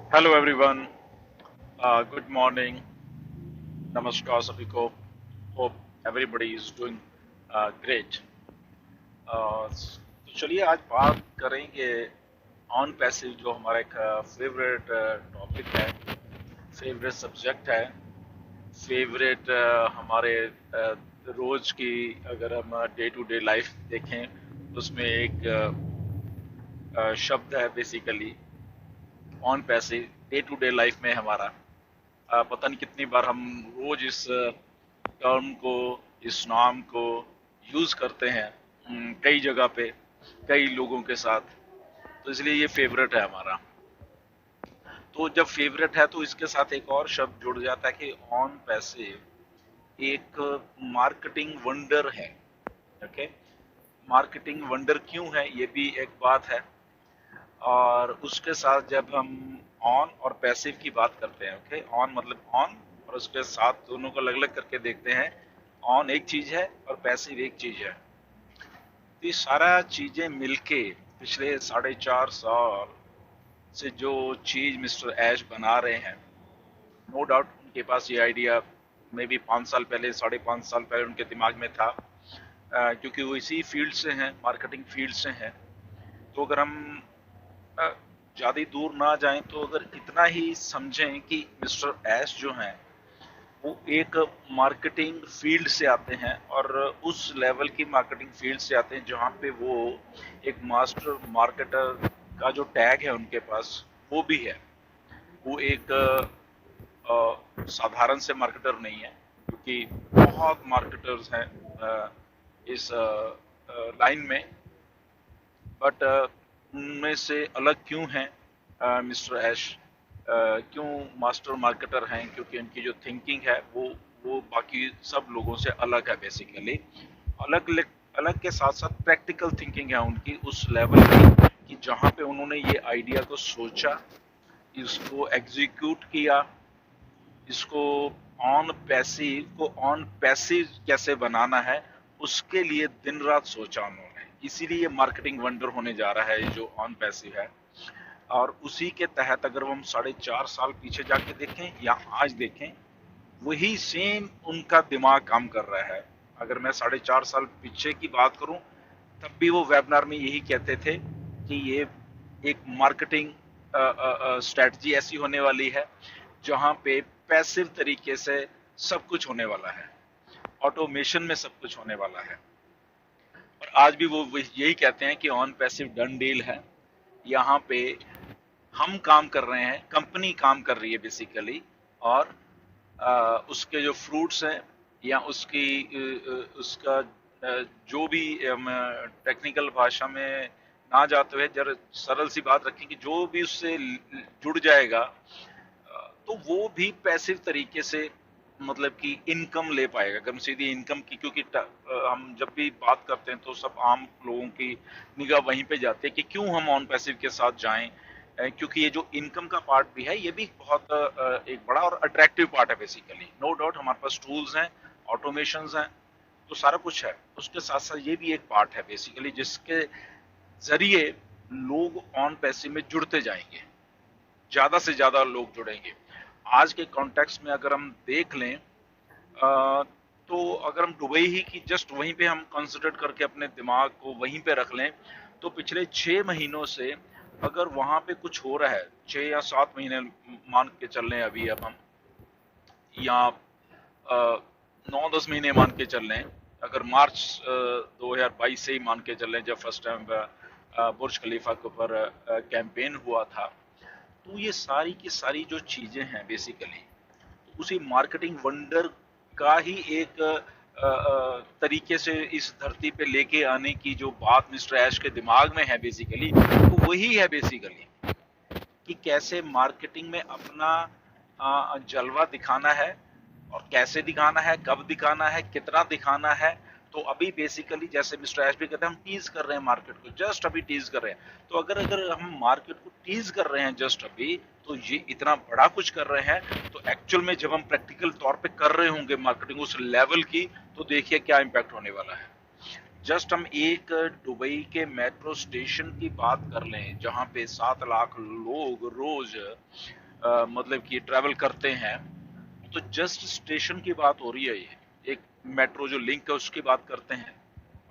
Hello everyone, good morning, नमस्कार सभी को। Hope everybody is doing great. तो चलिए आज बात करेंगे ऑन पैसिव, जो हमारा एक फेवरेट टॉपिक है, फेवरेट सब्जेक्ट है, फेवरेट हमारे रोज की, अगर हम डे टू डे लाइफ देखें तो उसमें एक शब्द है basically on passive. Day to day life में हमारा पता नहीं कितनी बार हम रोज इस टर्म को, इस नाम को यूज करते हैं कई जगह पे, कई लोगों के साथ। तो इसलिए ये फेवरेट है हमारा। तो जब फेवरेट है तो इसके साथ एक और शब्द जुड़ जाता है कि ऑन पैसिव एक मार्केटिंग वंडर है। ओके, मार्केटिंग वंडर क्यों है ये भी एक बात है। और उसके साथ जब हम ऑन और पैसिव की बात करते हैं, ओके, ऑन मतलब ऑन और उसके साथ दोनों को अलग अलग करके देखते हैं। ऑन एक चीज है और पैसिव एक चीज है। तो ये सारा चीजें मिलके पिछले 4.5 साल से जो चीज मिस्टर ऐश बना रहे हैं, नो डाउट उनके पास ये आइडिया मे बी 5 साल पहले, 5.5 साल पहले उनके दिमाग में था, क्योंकि वो इसी फील्ड से हैं, मार्केटिंग फील्ड से हैं। तो अगर हम ज्यादा दूर ना जाएं तो अगर इतना ही समझें कि मिस्टर एस जो हैं वो एक मार्केटिंग फील्ड से आते हैं, और उस लेवल की मार्केटिंग फील्ड से आते हैं जहाँ पे वो एक मास्टर मार्केटर का जो टैग है उनके पास वो भी है। वो एक साधारण से मार्केटर नहीं है, क्योंकि बहुत मार्केटर्स हैं इस लाइन में। बट उनमें से अलग क्यों हैं मिस्टर ऐश? क्यों मास्टर मार्केटर हैं? क्योंकि उनकी जो थिंकिंग है वो बाकी सब लोगों से अलग है बेसिकली। अलग अलग के साथ साथ प्रैक्टिकल थिंकिंग है उनकी उस लेवल की, कि जहाँ पे उन्होंने ये आइडिया को सोचा, इसको एग्जीक्यूट किया, इसको ऑन पैसिव कैसे बनाना है, उसके लिए दिन रात सोचा उन्होंने। इसीलिए मार्केटिंग वंडर होने जा रहा है ये जो ऑन पैसिव है। और उसी के तहत अगर हम 4.5 साल पीछे जाके देखें या आज देखें, वही सेम उनका दिमाग काम कर रहा है। अगर मैं 4.5 साल पीछे की बात करूं, तब भी वो वेबिनार में यही कहते थे कि ये एक मार्केटिंग स्ट्रेटजी ऐसी होने वाली है जहां पे पैसिव तरीके से सब कुछ होने वाला है, ऑटोमेशन में सब कुछ होने वाला है। और आज भी वो यही कहते हैं कि ऑन पैसिव डन डील है। यहाँ पे हम काम कर रहे हैं, कंपनी काम कर रही है बेसिकली, और उसके जो फ्रूट्स हैं या उसका जो भी टेक्निकल भाषा में ना जाते हुए जरा सरल सी बात रखें कि जो भी उससे जुड़ जाएगा, तो वो भी पैसिव तरीके से मतलब कि इनकम ले पाएगा, अगर हम सीधी इनकम की। क्योंकि हम जब भी बात करते हैं तो सब आम लोगों की निगाह वहीं पे जाती है कि क्यों हम ऑन पैसिव के साथ जाएं। क्योंकि ये जो इनकम का पार्ट भी है ये भी बहुत एक बड़ा और अट्रैक्टिव पार्ट है बेसिकली। नो डाउट हमारे पास टूल्स हैं, ऑटोमेशंस हैं, तो सारा कुछ है। उसके साथ साथ ये भी एक पार्ट है बेसिकली जिसके जरिए लोग ऑन पैसिव में जुड़ते जाएंगे, ज्यादा से ज्यादा लोग जुड़ेंगे। आज के कॉन्टेक्स्ट में अगर हम देख लें, तो अगर हम दुबई ही की जस्ट वहीं पे हम कंसिडर करके अपने दिमाग को वहीं पे रख लें, तो पिछले 6 महीनों से अगर वहां पे कुछ हो रहा है, 6 या 7 महीने मान के चल रहे हैं अभी, अब हम या 9-10 महीने मान के चल रहे हैं, अगर मार्च 2022 से ही मान के चल रहे हैं जब फर्स्ट टाइम बुर्ज खलीफा के ऊपर कैंपेन हुआ था, तो ये सारी की सारी जो चीजें हैं बेसिकली उसी मार्केटिंग वंडर का ही एक तरीके से इस धरती पे लेके आने की जो बात मिस्टर ऐश के दिमाग में है बेसिकली, तो वही है बेसिकली कि कैसे मार्केटिंग में अपना जलवा दिखाना है, और कैसे दिखाना है, कब दिखाना है, कितना दिखाना है। तो अभी बेसिकली जैसे मिस्टर एस भी कहते हैं, हम टीज कर रहे हैं मार्केट को, जस्ट अभी टीज कर रहे हैं। तो अगर अगर हम मार्केट को टीज कर रहे हैं जस्ट अभी, तो ये इतना बड़ा कुछ कर रहे हैं, तो एक्चुअल में जब हम प्रैक्टिकल तौर पे कर रहे होंगे मार्केटिंग उस लेवल की, तो देखिए क्या इम्पैक्ट होने वाला है। जस्ट हम एक दुबई के मेट्रो स्टेशन की बात कर लें जहां पे 7 लाख लोग रोज मतलब कि ट्रैवल करते हैं, तो जस्ट स्टेशन की बात हो रही है। ये एक मेट्रो जो लिंक है उसकी बात करते हैं।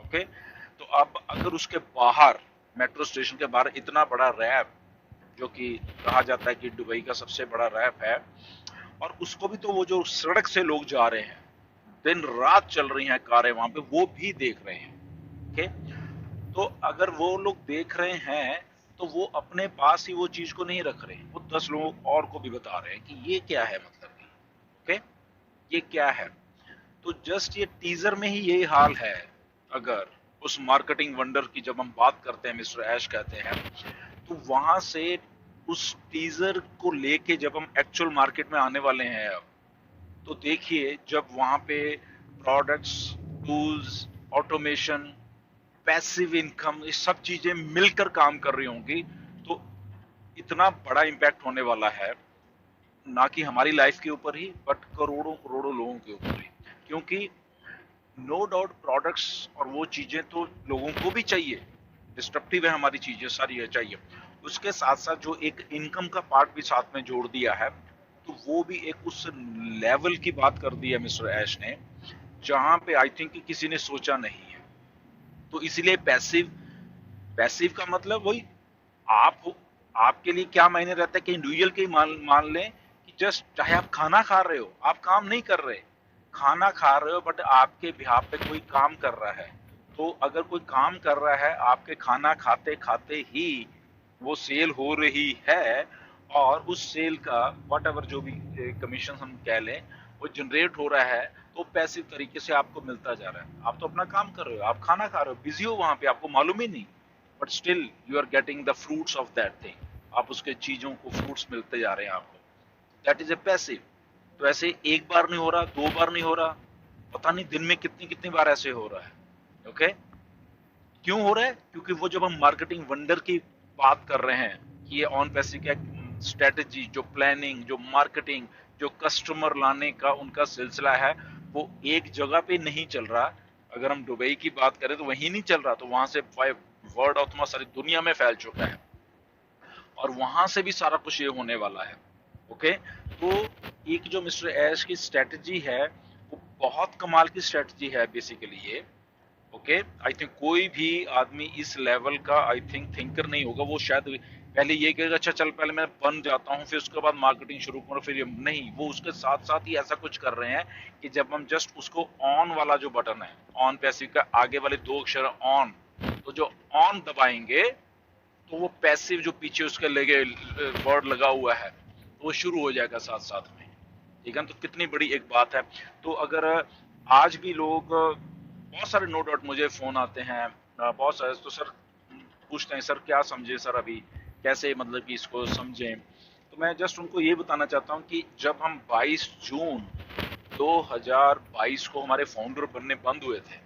ओके, तो अब अगर उसके बाहर, मेट्रो स्टेशन के बाहर इतना बड़ा रैप, जो कि कहा जाता है कि दुबई का सबसे बड़ा रैप है, और उसको भी तो वो जो सड़क से लोग जा रहे हैं, दिन रात चल रही हैं कारें वहां पे, वो भी देख रहे हैं। ओके, तो अगर वो लोग देख रहे हैं तो वो अपने पास ही वो चीज को नहीं रख रहे, वो 10 लोग और को भी बता रहे हैं कि ये क्या है, मतलब कि ओके, ये क्या है। तो जस्ट ये टीजर में ही यही हाल है। अगर उस मार्केटिंग वंडर की जब हम बात करते हैं, मिस्टर ऐश कहते हैं, तो वहां से उस टीजर को लेके जब हम एक्चुअल मार्केट में आने वाले हैं अब, तो देखिए जब वहां पे products, tools, automation, passive income, ये सब चीजें मिलकर काम कर रही होंगी, तो इतना बड़ा इम्पैक्ट होने वाला है, ना कि हमारी लाइफ के ऊपर ही, बट करोड़ों करोड़ों लोगों के ऊपर ही। क्योंकि नो डाउट प्रोडक्ट्स और वो चीजें तो लोगों को भी चाहिए, डिस्ट्रप्टिव है हमारी चीजें सारी है चाहिए, उसके साथ साथ जो एक इनकम का पार्ट भी साथ में जोड़ दिया है, तो वो भी एक उस लेवल की बात कर दी है मिस्टर ऐश ने, जहां पे आई थिंक किसी ने सोचा नहीं है। तो इसीलिए पैसिव, पैसिव का मतलब वही, आप हो, आपके लिए क्या मायने रहता है कि इंडिविजुअल के ही मान मान लें कि जस्ट चाहे आप खाना खा रहे हो, आप काम नहीं कर रहे, खाना खा रहे हो, बट आपके बिहाफ पे कोई काम कर रहा है, तो अगर कोई काम कर रहा है आपके खाना खाते खाते ही वो सेल हो रही है, और उस सेल का वट एवर जो भी कमीशन हम कह लें, वो जनरेट हो रहा है, तो पैसिव तरीके से आपको मिलता जा रहा है। आप तो अपना काम कर रहे हो, आप खाना खा रहे हो, बिजी हो वहां पे, आपको मालूम ही नहीं, but still you are getting the fruits of that thing, आप उसके चीजों को फ्रूट्स मिलते जा रहे हैं आपको, दैट इज ए पैसिव। तो ऐसे एक बार नहीं हो रहा, 2 बार नहीं हो रहा, पता नहीं दिन में कितनी कितनी बार ऐसे हो रहा है। ओके, क्यों हो रहा है? क्योंकि वो जब हम मार्केटिंग वंडर की बात कर रहे हैं कि ये ऑन पैसे का स्ट्रेटेजी, जो प्लानिंग, जो मार्केटिंग, जो कस्टमर लाने का उनका सिलसिला है, वो एक जगह पे नहीं चल रहा। अगर हम दुबई की बात करें तो वहीं नहीं चल रहा, तो वहां से वर्ड ऑफ माउथ सारी दुनिया में फैल चुका है, और वहां से भी सारा कुछ ये होने वाला है। ओके, तो एक जो मिस्टर ऐश की स्ट्रेटजी है, वो बहुत कमाल की स्ट्रेटजी है बेसिकली ये। ओके, आई थिंक कोई भी आदमी इस लेवल का आई थिंक थिंकर नहीं होगा, वो शायद पहले ये कहेगा अच्छा चल पहले मैं बन जाता हूँ फिर उसके बाद मार्केटिंग शुरू करूँ, फिर ये नहीं, वो उसके साथ साथ ही ऐसा कुछ कर रहे हैं कि जब हम जस्ट उसको ऑन वाला जो बटन है, ऑन पैसिव का आगे वाले 2 अक्षर ऑन, तो जो ऑन दबाएंगे तो वो पैसिव जो पीछे उसके लगे वर्ड लगा हुआ है, तो वो शुरू हो जाएगा साथ साथ में। ठीक है, तो कितनी बड़ी एक बात है। तो अगर आज भी लोग, बहुत सारे नो डाउट मुझे फोन आते हैं, बहुत सारे, तो सर पूछते हैं सर क्या समझे सर, अभी कैसे मतलब कि इसको समझें। तो मैं जस्ट उनको ये बताना चाहता हूँ कि जब हम 22 जून 2022 को हमारे फाउंडर बनने बंद हुए थे,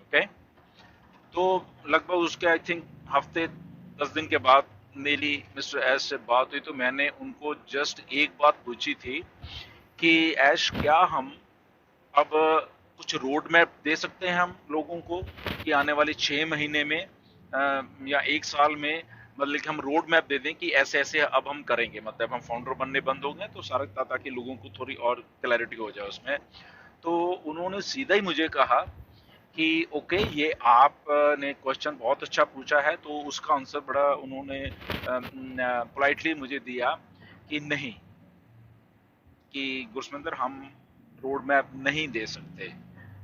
ओके, तो लगभग उसके आई थिंक हफ्ते 10 दिन के बाद मेरी मिस्टर एस से बात हुई, तो मैंने उनको जस्ट एक बात पूछी थी कि ऐश क्या हम अब कुछ रोड मैप दे सकते हैं हम लोगों को, कि आने वाले 6 महीने में या 1 साल में, मतलब कि हम रोड मैप दे दें कि ऐसे ऐसे अब हम करेंगे, मतलब हम फाउंडर बनने बंद हो गए तो सारा, ताकि लोगों को थोड़ी और क्लैरिटी हो जाए उसमें। तो उन्होंने सीधा ही मुझे कहा कि ओके, ये आपने क्वेश्चन बहुत अच्छा पूछा है, तो उसका आंसर बड़ा उन्होंने पोलाइटली मुझे दिया कि नहीं, कि गुरसमिंदर हम रोड मैप नहीं दे सकते।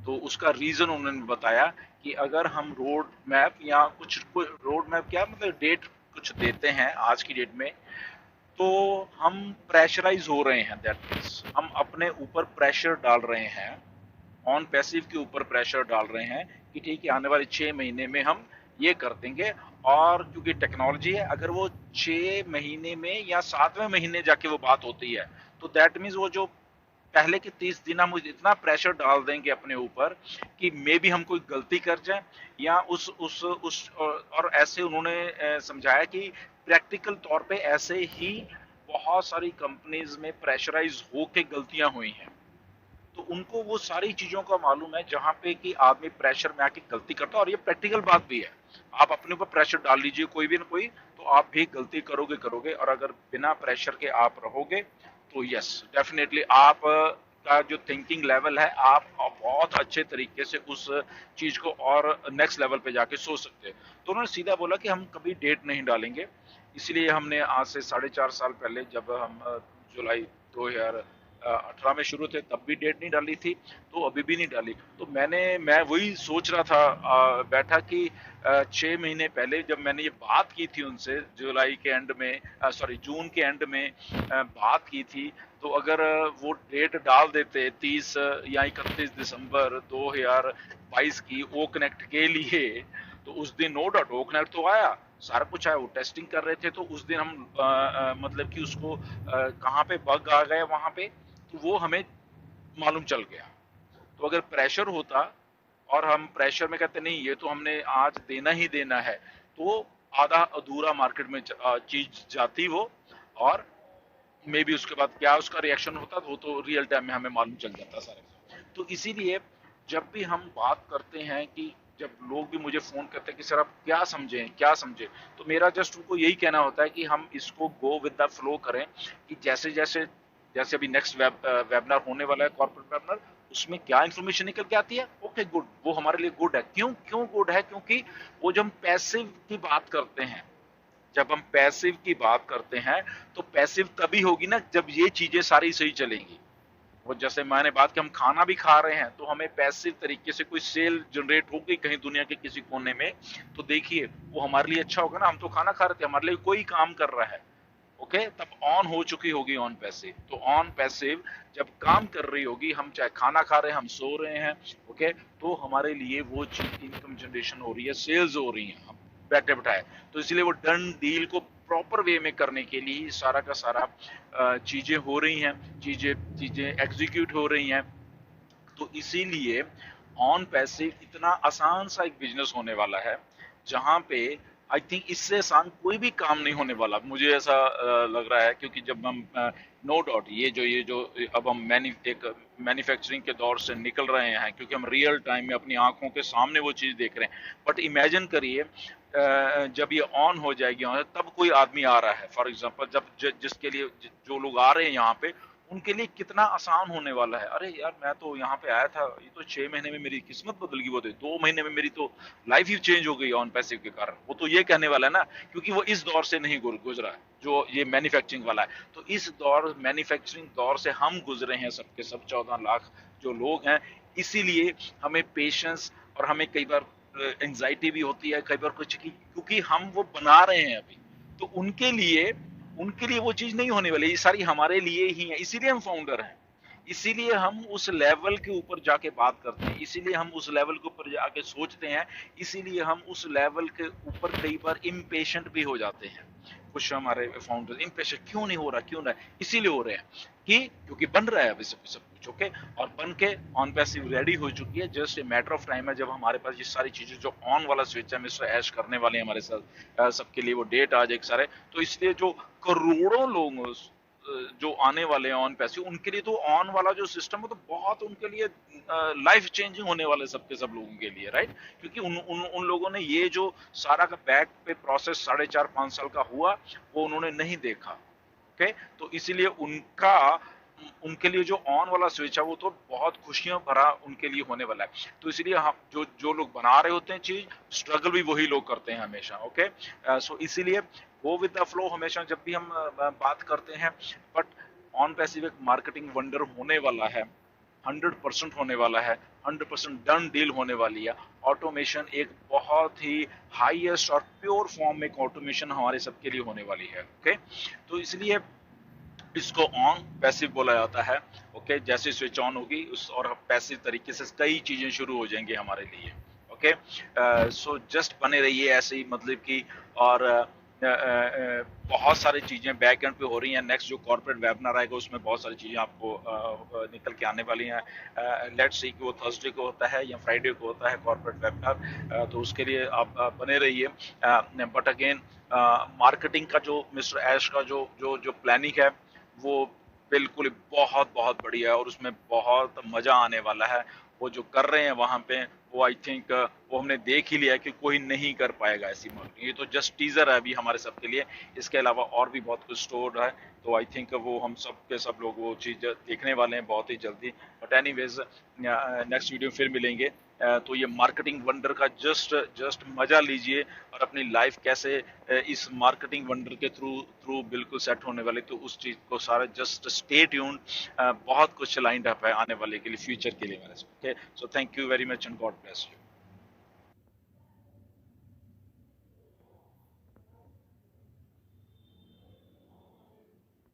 तो उसका रीजन उन्होंने बताया कि अगर हम रोड मैप या कुछ रोड मैप क्या मतलब डेट कुछ देते हैं आज की डेट में, तो हम प्रेशराइज हो रहे हैं, दैट मीन्स हम अपने ऊपर प्रेशर डाल रहे हैं, ऑन पैसिव के ऊपर प्रेशर डाल रहे हैं कि ठीक है आने वाले 6 महीने में हम ये कर देंगे। और क्योंकि टेक्नोलॉजी है, अगर वो 6 महीने में या 7वें महीने जाके वो बात होती है, तो दैट मीन्स वो जो पहले के 30 दिन हम इतना प्रेशर डाल देंगे अपने ऊपर कि मे भी हम कोई गलती कर जाए, या उस और ऐसे उन्होंने समझाया कि प्रैक्टिकल तौर पे ऐसे ही बहुत सारी कंपनीज में प्रेशराइज होके गलतियां हुई हैं। तो उनको वो सारी चीजों का मालूम है जहां पे कि आदमी प्रेशर में आके गलती करता है, और ये प्रैक्टिकल बात भी है। आप अपने ऊपर प्रेशर डाल लीजिए कोई भी ना कोई, तो आप भी गलती करोगे करोगे, और अगर बिना प्रेशर के आप रहोगे तो यस डेफिनेटली आप का जो थिंकिंग लेवल है, आप बहुत अच्छे तरीके से उस चीज को और नेक्स्ट लेवल पे जाके सोच सकते हैं। तो उन्होंने सीधा बोला कि हम कभी डेट नहीं डालेंगे। इसलिए हमने आज से 4.5 साल पहले, जब हम जुलाई 2018 में शुरू थे, तब भी डेट नहीं डाली थी, तो अभी भी नहीं डाली। तो मैं वही सोच रहा था बैठा कि 6 महीने पहले जब मैंने ये बात की थी उनसे, जुलाई के एंड में, सॉरी जून के एंड में बात की थी, तो अगर वो डेट डाल देते 30 या 31 दिसंबर 2022 की ओ कनेक्ट के लिए, तो उस दिन नो डाउट ओ कनेक्ट तो आया, सारा कुछ आया, वो टेस्टिंग कर रहे थे, तो उस दिन हम मतलब कि उसको कहाँ पे बग आ गए वहां पे, तो वो हमें मालूम चल गया। तो अगर प्रेशर होता और हम प्रेशर में कहते नहीं ये तो हमने आज देना ही देना है, तो आधा अधूरा मार्केट में चीज जाती वो, और मे बी उसके बाद क्या उसका रिएक्शन होता वो तो रियल टाइम में हमें मालूम चल जाता सारा। तो इसीलिए जब भी हम बात करते हैं कि जब लोग भी मुझे फोन करते हैं कि सर आप क्या समझें क्या समझें, तो मेरा जस्ट उनको यही कहना होता है कि हम इसको गो विद द फ्लो करें, कि जैसे जैसे जैसे अभी नेक्स्ट वेबिनार होने वाला है, कॉर्पोरेट वेबिनार, उसमें क्या इन्फॉर्मेशन निकल के आती है, ओके गुड, वो हमारे लिए गुड है। क्यों क्यों गुड है? क्योंकि वो जब हम पैसिव की बात करते हैं, जब हम पैसिव की बात करते हैं, तो पैसिव तभी होगी ना जब ये चीजें सारी सही चलेंगी। वो जैसे मैंने बात की, हम खाना भी खा रहे हैं, तो हमें पैसिव तरीके से कोई सेल जनरेट हो गई कहीं दुनिया के किसी कोने में, तो देखिए वो हमारे लिए अच्छा होगा ना। हम तो खाना खा रहे थे, हमारे लिए कोई काम कर रहा है, ओके, तब ऑन हो चुकी होगी ऑन पैसिव। तो ऑन पैसिव जब काम कर रही होगी, हम चाहे खाना खा रहे हैं, हम सो रहे हैं, ओके, तो हमारे लिए वो चीज इनकम जनरेशन हो रही है, सेल्स हो रही हैं, हम बैठे बैठाए। तो इसलिए वो डन डील को प्रॉपर वे में करने के लिए सारा का सारा चीजें हो रही हैं, चीजें चीजें एग्जीक्यूट हो रही हैं। तो इसीलिए ऑन पैसिव इतना आसान सा एक बिजनेस होने वाला है, जहां पे आई थिंक इससे आसान कोई भी काम नहीं होने वाला, मुझे ऐसा लग रहा है। क्योंकि जब हम नो डाउट ये जो अब हम एक मैन्युफैक्चरिंग के दौर से निकल रहे हैं, क्योंकि हम रियल टाइम में अपनी आंखों के सामने वो चीज देख रहे हैं। बट इमेजिन करिए जब ये ऑन हो जाएगी, तब कोई आदमी आ रहा है, फॉर एग्जांपल जब जिसके लिए जो लोग आ रहे हैं यहाँ पे, उनके लिए कितना आसान होने वाला है। अरे यार मैं तो यहाँ पे आया था, ये तो 6 महीने में मेरी किस्मत बदल गई, वो तो 2 महीने में मेरी तो लाइफ ही चेंज हो गई ऑन पैसिव के कारण। वो तो ये कहने वाला है ना, क्योंकि वो इस दौर से नहीं गुजरा है जो ये मैन्युफैक्चरिंग वाला है। तो इस दौर मैन्युफैक्चरिंग दौर से हम गुजरे हैं, सबके सब 14 लाख जो लोग हैं। इसीलिए हमें पेशेंस, और हमें कई बार एंजाइटी भी होती है कई बार कुछ की, क्योंकि हम वो बना रहे हैं अभी। तो उनके लिए वो चीज नहीं होने वाली, ये सारी हमारे लिए ही है। इसीलिए हम फाउंडर हैं, इसीलिए हम उस लेवल के ऊपर जाके बात करते हैं, इसीलिए हम उस लेवल के ऊपर जाके सोचते हैं, इसीलिए हम उस लेवल के ऊपर कई बार इम्पेशेंट भी हो जाते हैं। कुछ हमारे फाउंडर इम्पेशेंट क्यों नहीं हो रहा, क्यों ना, इसीलिए हो रहे हैं कि क्योंकि बन रहा है अभी सब कुछ, ओके, और बन के ऑन पैसिव रेडी हो चुकी है। Just a matter of time है जब हमारे पास ये सारी चीजें जो ऑन वाला स्विच है मिस्टर ऐश करने वाले हैं हमारे साथ, सबके लिए वो डेट आ जाए सारे। तो इसलिए जो करोड़ों लोग जो आने वाले हैं ऑन पैसिव, उनके लिए तो ऑन वाला जो सिस्टम है तो बहुत उनके लिए लाइफ चेंजिंग होने वाले सबके सब लोगों के लिए, राइट। क्योंकि उन लोगों ने ये जो सारा का बैक पे प्रोसेस 4.5-5 साल का हुआ, वो उन्होंने नहीं देखा, ओके। तो इसीलिए उनके लिए जो ऑन वाला स्विच है वो तो बहुत खुशियां भरा उनके लिए होने वाला है। तो इसीलिए हम जो जो लोग बना रहे होते हैं चीज, स्ट्रगल भी वही लोग करते हैं हमेशा, ओके। सो इसीलिए गो विद द फ्लो हमेशा जब भी हम बात करते हैं। बट ऑन पैसिव एक मार्केटिंग वंडर होने वाला है, 100% होने वाला है, 100% डन डील होने वाली है। ऑटोमेशन एक बहुत ही हाईएस्ट और प्योर फॉर्म में ऑटोमेशन हमारे सबके लिए होने वाली है, ओके। तो इसलिए इसको ऑन पैसिव बोला जाता है, ओके। जैसे स्विच ऑन होगी उस और पैसिव तरीके से कई चीजें शुरू हो जाएंगी हमारे लिए, ओके। सो जस्ट बने रहिए ऐसे ही, मतलब कि, और बहुत सारी चीजें बैक एंड पे हो रही हैं। नेक्स्ट जो कॉर्पोरेट वेबिनार आएगा उसमें बहुत सारी चीजें आपको निकल के आने वाली हैं। लेट्स सी कि वो थर्सडे को होता है या फ्राइडे को होता है कॉर्पोरेट वेबिनार, तो उसके लिए आप बने रहिए। बट अगेन मार्केटिंग का जो मिस्टर ऐश का जो जो जो प्लानिंग है, वो बिल्कुल, बहुत बहुत बढ़िया है और उसमें बहुत मजा आने वाला है। वो जो कर रहे हैं वहां पे, वो आई थिंक वो हमने देख ही लिया है कि कोई नहीं कर पाएगा ऐसी मार्केटिंग। ये तो जस्ट टीजर है अभी हमारे सबके लिए, इसके अलावा और भी बहुत कुछ स्टोर है। तो आई थिंक वो हम सब के सब लोग वो चीज देखने वाले हैं बहुत ही जल्दी। बट एनीवेज, नेक्स्ट वीडियो फिर मिलेंगे। तो ये मार्केटिंग वंडर का जस्ट जस्ट मजा लीजिए और अपनी लाइफ कैसे इस मार्केटिंग वंडर के थ्रू थ्रू बिल्कुल सेट होने वाली, तो उस चीज को सारा जस्ट स्टे ट्यून्ड। बहुत कुछ लाइंड अप है आने वाले के लिए, फ्यूचर के लिए मेरे। Okay, so thank you very much and God bless you.